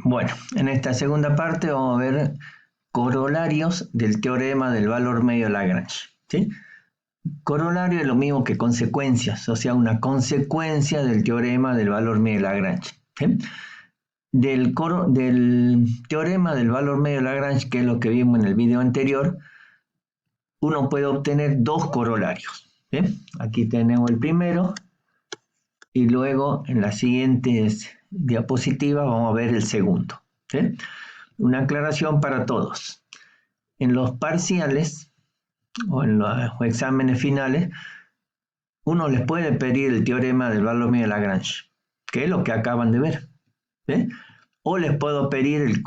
Bueno, en esta segunda parte vamos a ver corolarios del teorema del valor medio de Lagrange, ¿sí? Corolario es lo mismo que consecuencias, o sea, una consecuencia del teorema del valor medio de Lagrange, ¿sí? Del teorema del valor medio de Lagrange, que es lo que vimos en el video anterior, uno puede obtener dos corolarios, ¿sí? Aquí tenemos el primero y luego en las siguientes diapositivas vamos a ver el segundo, ¿sí? Una aclaración para todos. En los parciales o en los exámenes finales, uno les puede pedir el teorema del valor medio de Lagrange, que es lo que acaban de ver, ¿sí? O les puedo pedir el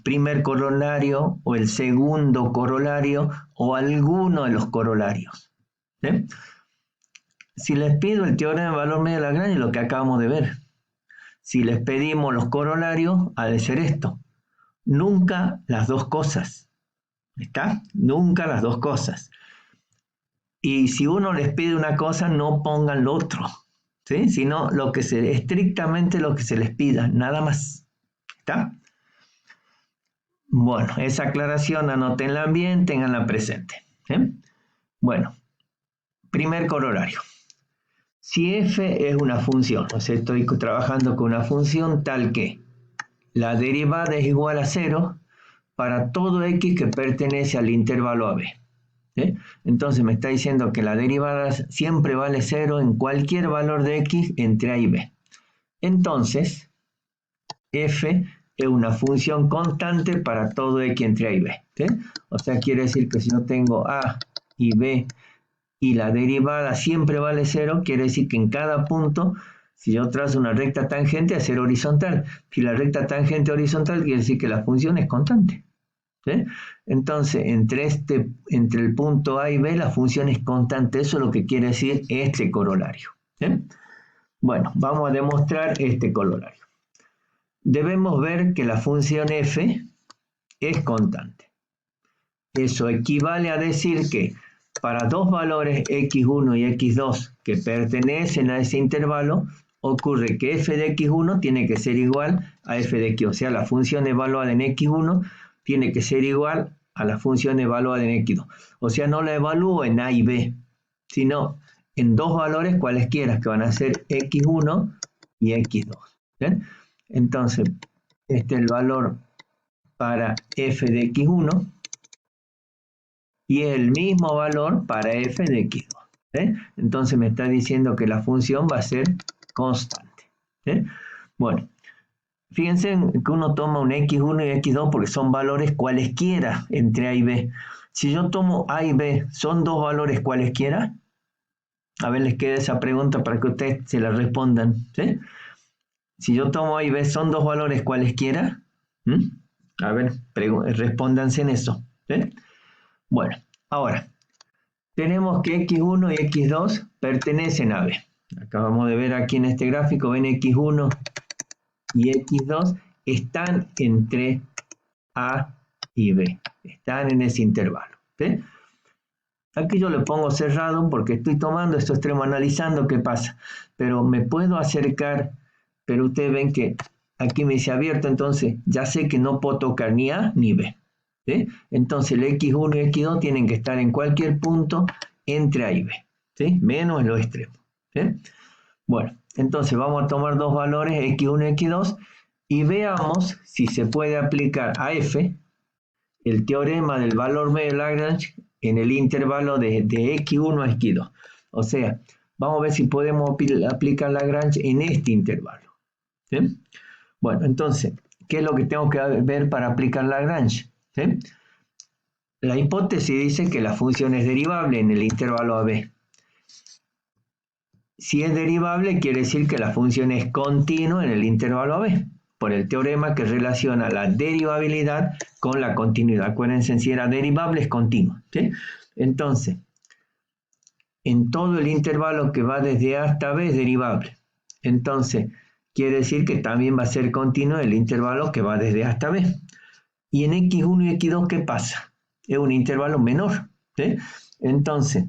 primer corolario o el segundo corolario o alguno de los corolarios, ¿sí? Si les pido el teorema del valor medio de Lagrange, es lo que acabamos de ver. Si les pedimos los corolarios, ha de ser esto. Nunca las dos cosas. ¿Está? Nunca las dos cosas. Y si uno les pide una cosa, no pongan lo otro, ¿sí? Sino estrictamente lo que se les pida, nada más. ¿Está? Bueno, esa aclaración anótenla bien, tenganla presente, ¿sí? Bueno, primer corolario. Si f es una función, o sea, estoy trabajando con una función tal que la derivada es igual a 0 para todo x que pertenece al intervalo AB. ¿Sí? Entonces me está diciendo que la derivada siempre vale 0 en cualquier valor de x entre a y b. Entonces, f es una función constante para todo x entre a y b. ¿Sí? O sea, quiere decir que si yo tengo a y b y la derivada siempre vale 0, quiere decir que en cada punto, si yo trazo una recta tangente, va a ser horizontal. Si la recta tangente es horizontal, quiere decir que la función es constante. ¿Sí? Entonces, entre el punto A y B, la función es constante. Eso es lo que quiere decir este corolario. ¿Sí? Bueno, vamos a demostrar este corolario. Debemos ver que la función f es constante. Eso equivale a decir que para dos valores x1 y x2 que pertenecen a ese intervalo, ocurre que f de x1 tiene que ser igual a f de x. O sea, la función evaluada en x1 tiene que ser igual a la función evaluada en x2. O sea, no la evalúo en a y b, sino en dos valores cualesquiera, que van a ser x1 y x2. ¿Bien? Entonces, este es el valor para f de x1 y es el mismo valor para f de x2. ¿Sí? Entonces me está diciendo que la función va a ser constante. ¿Sí? Bueno, fíjense que uno toma un x1 y x2 porque son valores cualesquiera entre a y b. Si yo tomo a y b, ¿son dos valores cualesquiera? A ver, les queda esa pregunta para que ustedes se la respondan. ¿Sí? Si yo tomo a y b, ¿son dos valores cualesquiera? A ver, respóndanse en eso. ¿Sí? Bueno, ahora, tenemos que x1 y x2 pertenecen a b. Acabamos de ver aquí en este gráfico, ven x1 y x2 están entre a y b. Están en ese intervalo. ¿Sí? Aquí yo le pongo cerrado porque estoy tomando esto extremo, analizando qué pasa. Pero me puedo acercar, pero ustedes ven que aquí me dice abierto, entonces ya sé que no puedo tocar ni a ni b. ¿Sí? Entonces el x1 y x2 tienen que estar en cualquier punto entre a y b. ¿Sí? Menos en los extremos. ¿Sí? Bueno, entonces vamos a tomar dos valores, x1 y x2, y veamos si se puede aplicar a f el teorema del valor medio de Lagrange en el intervalo de x1 a x2. O sea, vamos a ver si podemos aplicar Lagrange en este intervalo. ¿Sí? Bueno, entonces, ¿qué es lo que tengo que ver para aplicar Lagrange? ¿Sí? La hipótesis dice que la función es derivable en el intervalo AB. Si es derivable, quiere decir que la función es continua en el intervalo AB, por el teorema que relaciona la derivabilidad con la continuidad. Acuérdense, si era derivable, es continua. ¿Sí? Entonces, en todo el intervalo que va desde A hasta B es derivable. Entonces, quiere decir que también va a ser continuo el intervalo que va desde A hasta B. Y en x1 y x2, ¿qué pasa? Es un intervalo menor. ¿Sí? Entonces,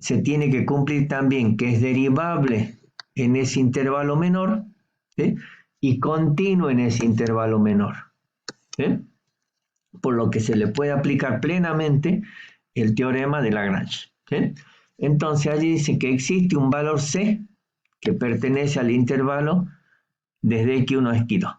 se tiene que cumplir también que es derivable en ese intervalo menor, ¿sí? y continuo en ese intervalo menor. Por lo que se le puede aplicar plenamente el teorema de Lagrange. Entonces allí dice que existe un valor C que pertenece al intervalo desde X1 a X2.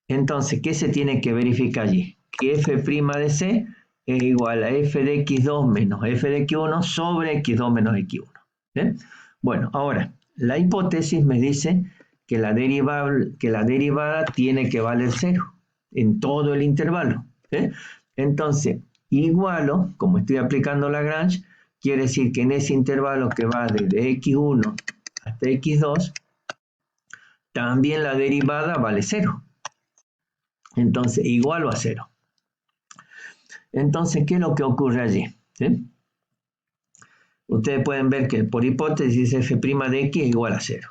Entonces, ¿qué se tiene que verificar allí? Que f' de C es igual a f de x2 menos f de x1 sobre x2 menos x1. Bueno, ahora, la hipótesis me dice que la derivada tiene que valer 0 en todo el intervalo. Entonces, igualo, como estoy aplicando Lagrange, quiere decir que en ese intervalo que va desde x1 hasta x2, también la derivada vale 0. Entonces, igualo a 0. Entonces, ¿qué es lo que ocurre allí? Ustedes pueden ver que por hipótesis f' de x es igual a 0.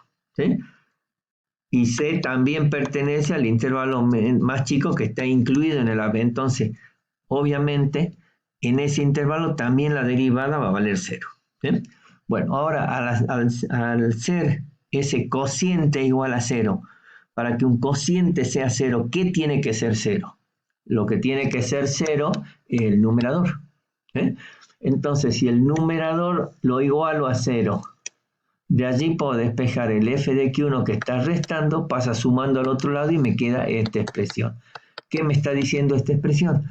Y C también pertenece al intervalo más chico que está incluido en el AB. Entonces, obviamente, en ese intervalo también la derivada va a valer 0. Bueno, ahora al ser ese cociente igual a 0, para que un cociente sea 0, ¿qué tiene que ser 0? Lo que tiene que ser 0 es el numerador. Entonces, si el numerador lo igualo a 0, de allí puedo despejar el f de x1 que está restando, pasa sumando al otro lado y me queda esta expresión. ¿Qué me está diciendo esta expresión?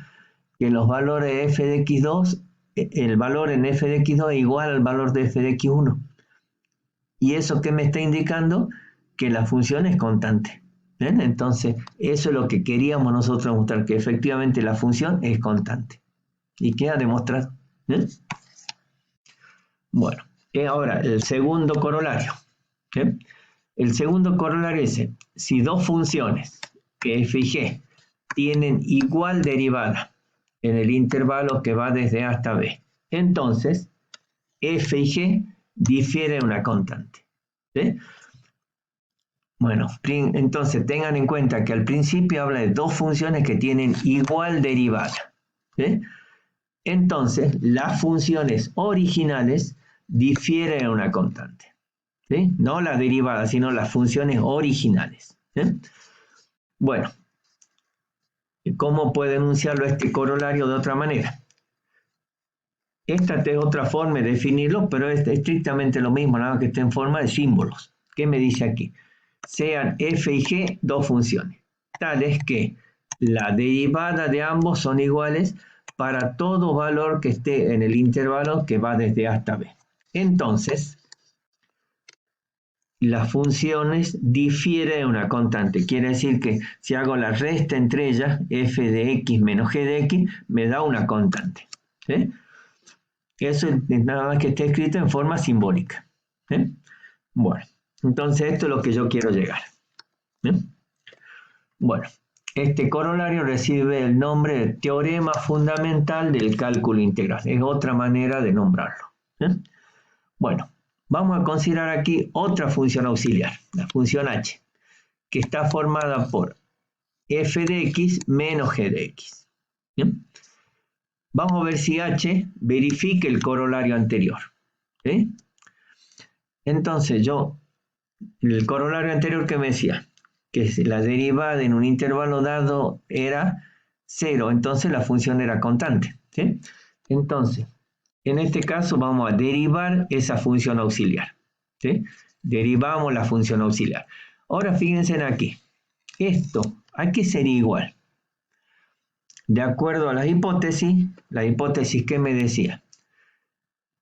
Que los valores de f de x2, el valor en f de x2 es igual al valor de f de x1. ¿Y eso qué me está indicando? Que la función es constante. Entonces, eso es lo que queríamos nosotros mostrar, que efectivamente la función es constante. Y queda demostrado. Bueno, ahora el segundo corolario. El segundo corolario dice, si dos funciones, f y g, tienen igual derivada en el intervalo que va desde A hasta B, entonces f y g difieren una constante. Bueno, entonces tengan en cuenta que al principio habla de dos funciones que tienen igual derivada. Entonces, las funciones originales difieren en una constante. No la derivada, sino las funciones originales. Bueno, ¿cómo puedo enunciarlo este corolario de otra manera? Esta es otra forma de definirlo, pero es estrictamente lo mismo, nada más que está en forma de símbolos. ¿Qué me dice aquí? Sean f y g dos funciones, tales que la derivada de ambos son iguales para todo valor que esté en el intervalo que va desde A hasta B. Entonces, las funciones difieren en una constante. Quiere decir que si hago la resta entre ellas, f de x menos g de x, me da una constante. Eso es nada más que está escrito en forma simbólica. Bueno, entonces esto es lo que yo quiero llegar. Bueno, este corolario recibe el nombre de teorema fundamental del cálculo integral. Es otra manera de nombrarlo. Bueno, vamos a considerar aquí otra función auxiliar, la función h, que está formada por f de x menos g de x. Vamos a ver si h verifica el corolario anterior. Entonces el corolario anterior que me decía, que la derivada en un intervalo dado era 0, entonces la función era constante. Entonces, en este caso vamos a derivar esa función auxiliar. Derivamos la función auxiliar. Ahora fíjense en aquí. Esto, ¿a qué sería igual? De acuerdo a la hipótesis que me decía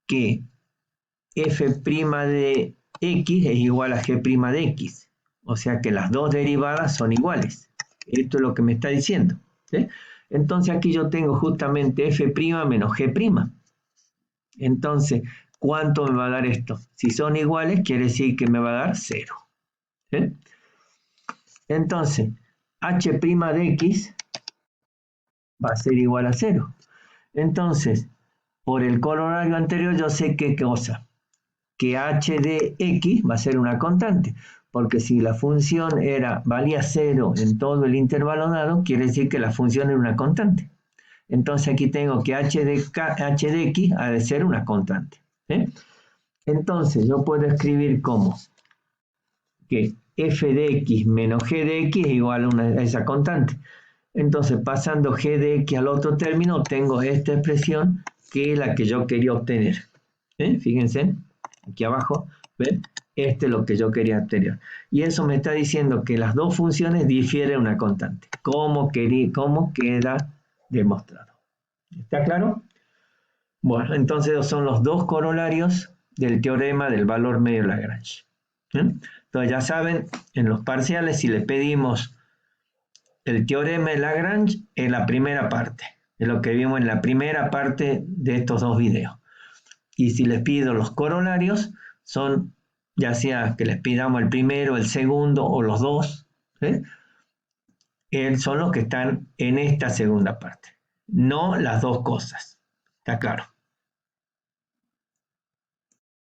que f' de x es igual a g' de x. O sea que las dos derivadas son iguales. Esto es lo que me está diciendo. Entonces aquí yo tengo justamente f' menos g'. Entonces, ¿cuánto me va a dar esto? Si son iguales, quiere decir que me va a dar 0. Entonces, h' de x va a ser igual a 0. Entonces, por el corolario anterior yo sé qué cosa. Que h de x va a ser una constante. Porque si la función valía 0 en todo el intervalo dado, quiere decir que la función era una constante. Entonces aquí tengo que h de x ha de ser una constante. Entonces yo puedo escribir como que f de x menos g de x es igual a esa constante. Entonces, pasando g de x al otro término, obtengo esta expresión que es la que yo quería obtener. Fíjense, aquí abajo, ¿ven? Este es lo que yo quería obtener. Y eso me está diciendo que las dos funciones difieren una constante. ¿Cómo queda demostrado? ¿Está claro? Bueno, entonces son los dos corolarios del teorema del valor medio de Lagrange. Entonces ya saben, en los parciales, si le pedimos el teorema de Lagrange, en la primera parte, es lo que vimos en la primera parte de estos dos videos. Y si les pido los corolarios, son ya sea que les pidamos el primero, el segundo o los dos, son los que están en esta segunda parte, no las dos cosas. ¿Está claro?